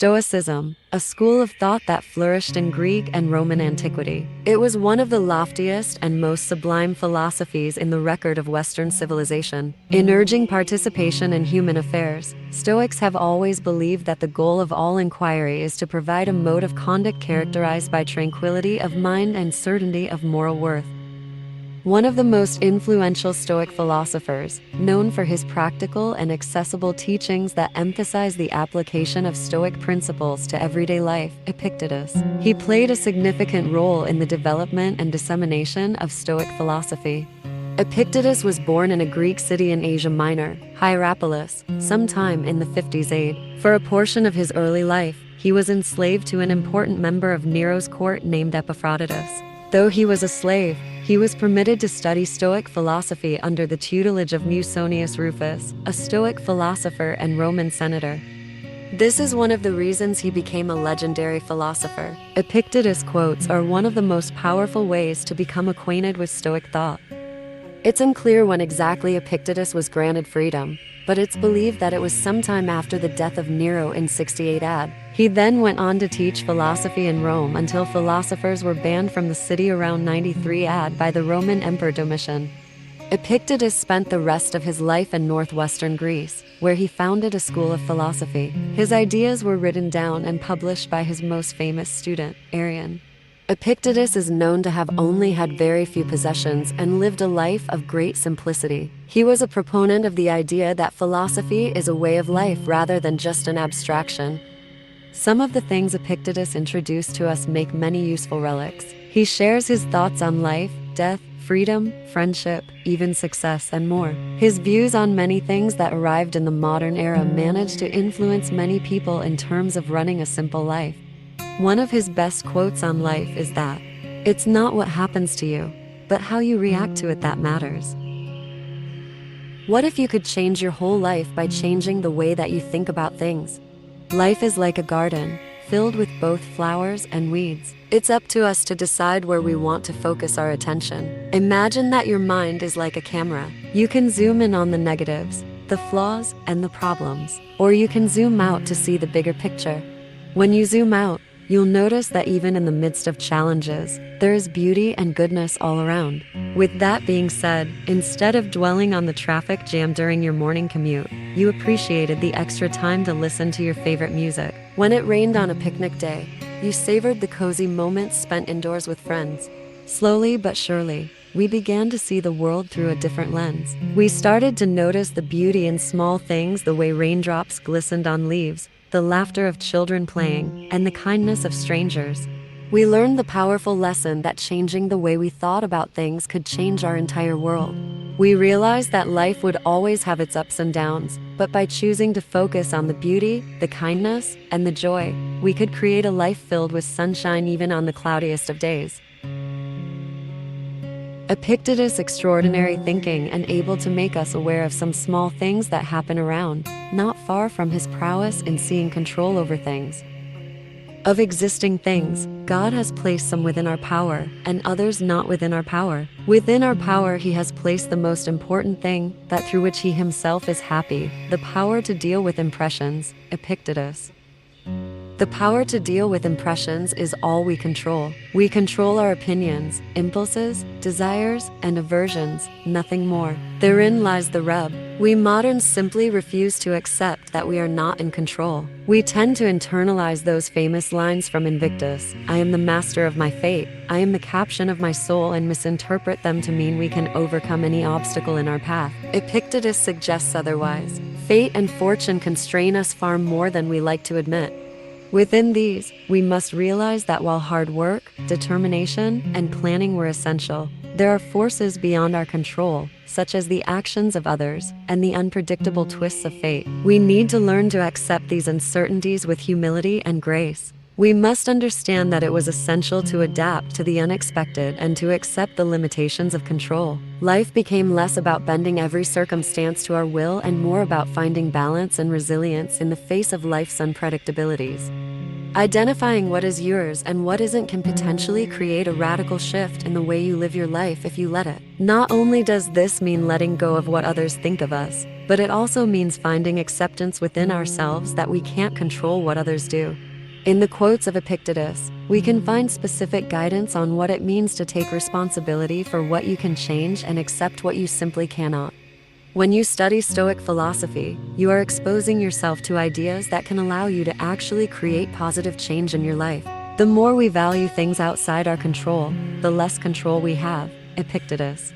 Stoicism, a school of thought that flourished in Greek and Roman antiquity. It was one of the loftiest and most sublime philosophies in the record of Western civilization. In urging participation in human affairs, Stoics have always believed that the goal of all inquiry is to provide a mode of conduct characterized by tranquility of mind and certainty of moral worth. One of the most influential Stoic philosophers, known for his practical and accessible teachings that emphasize the application of Stoic principles to everyday life, Epictetus. He played a significant role in the development and dissemination of Stoic philosophy. Epictetus was born in a Greek city in Asia Minor, Hierapolis, sometime in the 50s AD. For a portion of his early life, he was enslaved to an important member of Nero's court named Epictetus. Though he was a slave, he was permitted to study Stoic philosophy under the tutelage of Musonius Rufus, a Stoic philosopher and Roman senator. This is one of the reasons he became a legendary philosopher. Epictetus' quotes are one of the most powerful ways to become acquainted with Stoic thought. It's unclear when exactly Epictetus was granted freedom, but it's believed that it was sometime after the death of Nero in 68 AD. He then went on to teach philosophy in Rome until philosophers were banned from the city around 93 AD by the Roman Emperor Domitian. Epictetus spent the rest of his life in northwestern Greece, where he founded a school of philosophy. His ideas were written down and published by his most famous student, Arian. Epictetus is known to have only had very few possessions and lived a life of great simplicity. He was a proponent of the idea that philosophy is a way of life rather than just an abstraction. Some of the things Epictetus introduced to us make many useful relics. He shares his thoughts on life, death, freedom, friendship, even success, and more. His views on many things that arrived in the modern era managed to influence many people in terms of running a simple life. One of his best quotes on life is that, "It's not what happens to you, but how you react to it that matters." What if you could change your whole life by changing the way that you think about things? Life is like a garden, filled with both flowers and weeds. It's up to us to decide where we want to focus our attention. Imagine that your mind is like a camera. You can zoom in on the negatives, the flaws, and the problems, or you can zoom out to see the bigger picture. When you zoom out, you'll notice that even in the midst of challenges, there is beauty and goodness all around. With that being said, instead of dwelling on the traffic jam during your morning commute, you appreciated the extra time to listen to your favorite music. When it rained on a picnic day, you savored the cozy moments spent indoors with friends. Slowly but surely, we began to see the world through a different lens. We started to notice the beauty in small things, the way raindrops glistened on leaves, the laughter of children playing, and the kindness of strangers. We learned the powerful lesson that changing the way we thought about things could change our entire world. We realized that life would always have its ups and downs, but by choosing to focus on the beauty, the kindness, and the joy, we could create a life filled with sunshine even on the cloudiest of days. Epictetus' extraordinary thinking and able to make us aware of some small things that happen around, not far from his prowess in seeing control over things. Of existing things, God has placed some within our power, and others not within our power. Within our power, he has placed the most important thing, that through which he himself is happy, the power to deal with impressions, Epictetus. The power to deal with impressions is all we control. We control our opinions, impulses, desires, and aversions, nothing more. Therein lies the rub. We moderns simply refuse to accept that we are not in control. We tend to internalize those famous lines from Invictus, "I am the master of my fate, I am the captain of my soul," and misinterpret them to mean we can overcome any obstacle in our path. Epictetus suggests otherwise. Fate and fortune constrain us far more than we like to admit. Within these, we must realize that while hard work, determination, and planning were essential, there are forces beyond our control, such as the actions of others and the unpredictable twists of fate. We need to learn to accept these uncertainties with humility and grace. We must understand that it was essential to adapt to the unexpected and to accept the limitations of control. Life became less about bending every circumstance to our will and more about finding balance and resilience in the face of life's unpredictabilities. Identifying what is yours and what isn't can potentially create a radical shift in the way you live your life if you let it. Not only does this mean letting go of what others think of us, but it also means finding acceptance within ourselves that we can't control what others do. In the quotes of Epictetus, we can find specific guidance on what it means to take responsibility for what you can change and accept what you simply cannot. When you study Stoic philosophy, you are exposing yourself to ideas that can allow you to actually create positive change in your life. The more we value things outside our control, the less control we have. Epictetus.